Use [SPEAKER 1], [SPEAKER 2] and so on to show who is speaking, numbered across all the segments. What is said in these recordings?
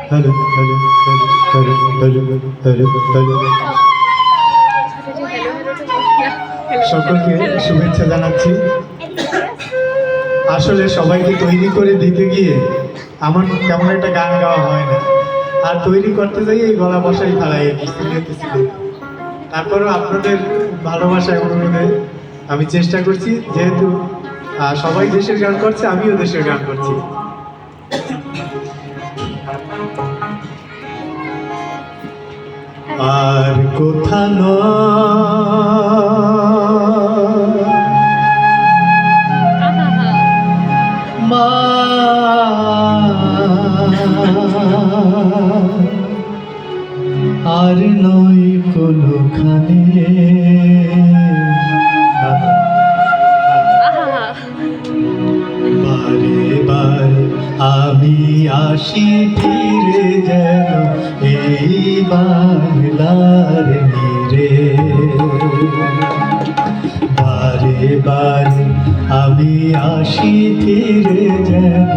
[SPEAKER 1] Hello hello hello hello hello hello সকলকে শুভেচ্ছা জানাচ্ছি। আসলে সবাইকে তৈরি করে দিতে গিয়ে আমার তেমন একটা গান গাওয়া হয় না, আর তৈরি করতে যাই এই গলা বসাই ফেলাই তারপরেও আপনাদের ভালোবাসায় অনুরোধে আমি চেষ্টা করছি, যেহেতু সবাই দেশের গান করছে আমিও দেশের গান করছি। আর কোথা মা আর নয় কোনোখানে বারে বারে আমি আসি ফিরে যেন এই বাংলার নীরে। বারে বারে আমি আসি ফিরে যেন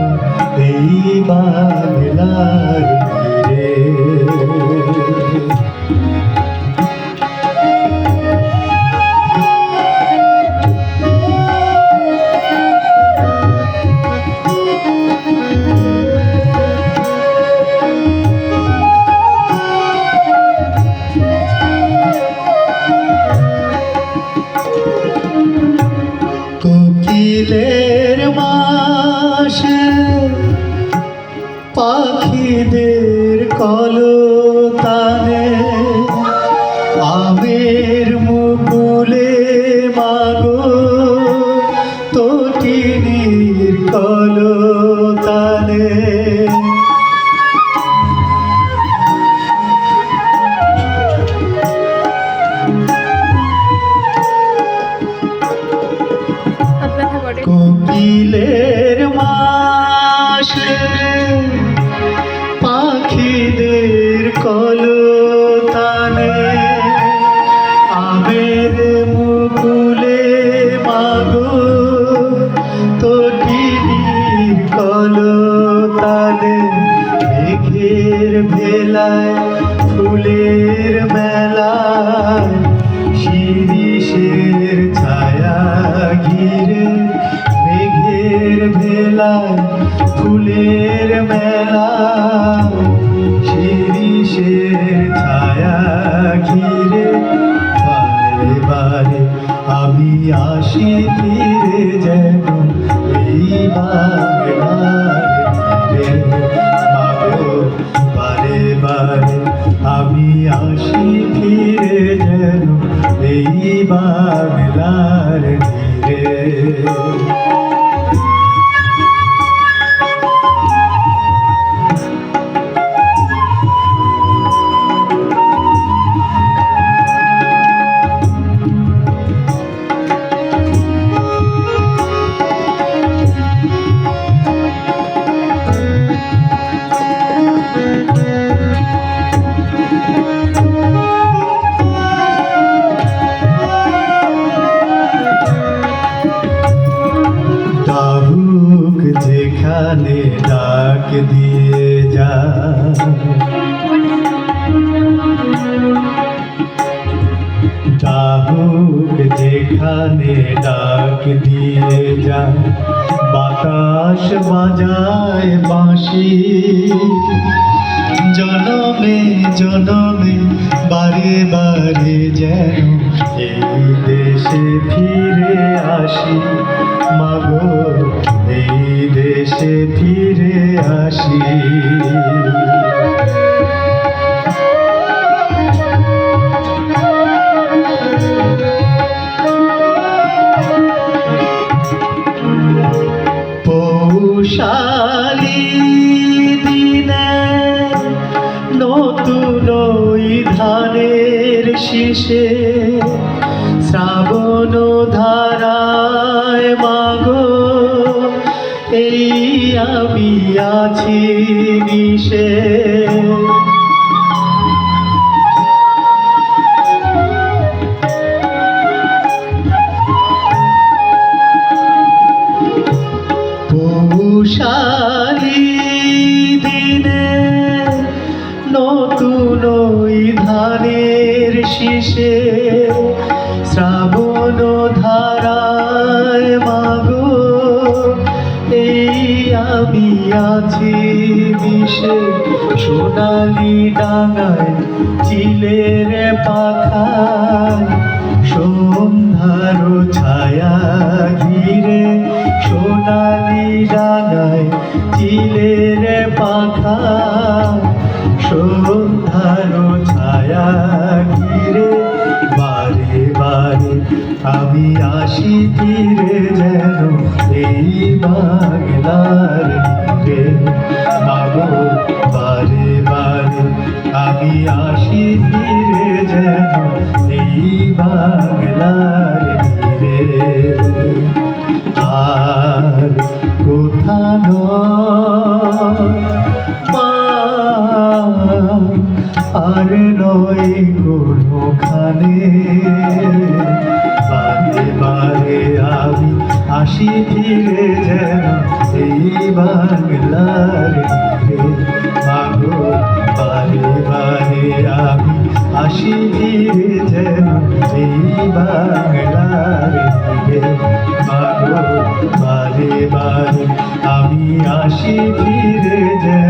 [SPEAKER 1] এই বাংলার নীরে। কোকিলের মাসে পাখিদের কলতানে আমের মুকুলে মাগো তটিনীর কলতানে। কোকিলের মাসে পাখিদের কলতানে আমের মুকুলে মাগো তটিনীর কলতানে। মেঘের ভেলায় ফুলের মেলায় শিরিষের ছায়া ঘিরে। মেঘের ভেলায় ফুলের মেলা শিরিষের ছায়া ঘিরে। বারে বারে আমি আসি ফিরে যেন এই বাংলার নীরে। মাগো বারে বারে আমি আসি ফিরে যেন এই বাংলার নীরে। যেখানে ডাক দিয়ে যা ডাহুক যেখানে ডাক দিয়ে যা। বাতাস বাজায় বাঁশি জনমে জনমে বারে বারে যেন এই দেশে ফিরে আসি। মাগো এই দেশে ফিরে আসি। পৌষালি দিনে নতুন ধানের শীষে শ্রাবণ ধারায় মাগো এই আমি আছি মিশে। পৌষালি দিনে ধানের শীষে শ্রাবণ ধারায় মাগো এই আমি আছি মিশে সোনালি ডাঙায় চিলের পাখায় সন্ধ্যার ছায়া ঘিরে সোনালি ডাঙায় চিলের পাখায় সন্ধ্যার ছায়া ঘিরে বারে বারে আমি আসি ফিরে যেন এই বাংলার দিকে মাগো বারে বারে আমি আসি ফিরে যেন এই বাংলার দিকে আর কোথা নয় আর নয় কোনোখানে বারে বারে আমি আসি ফিরে যেন এই বাংলার দিকে মাগো বারে বারে আমি আসি ফিরে যেন এই বাংলার দিকে মাগো বারে বারে আমি আসি ফিরে যেন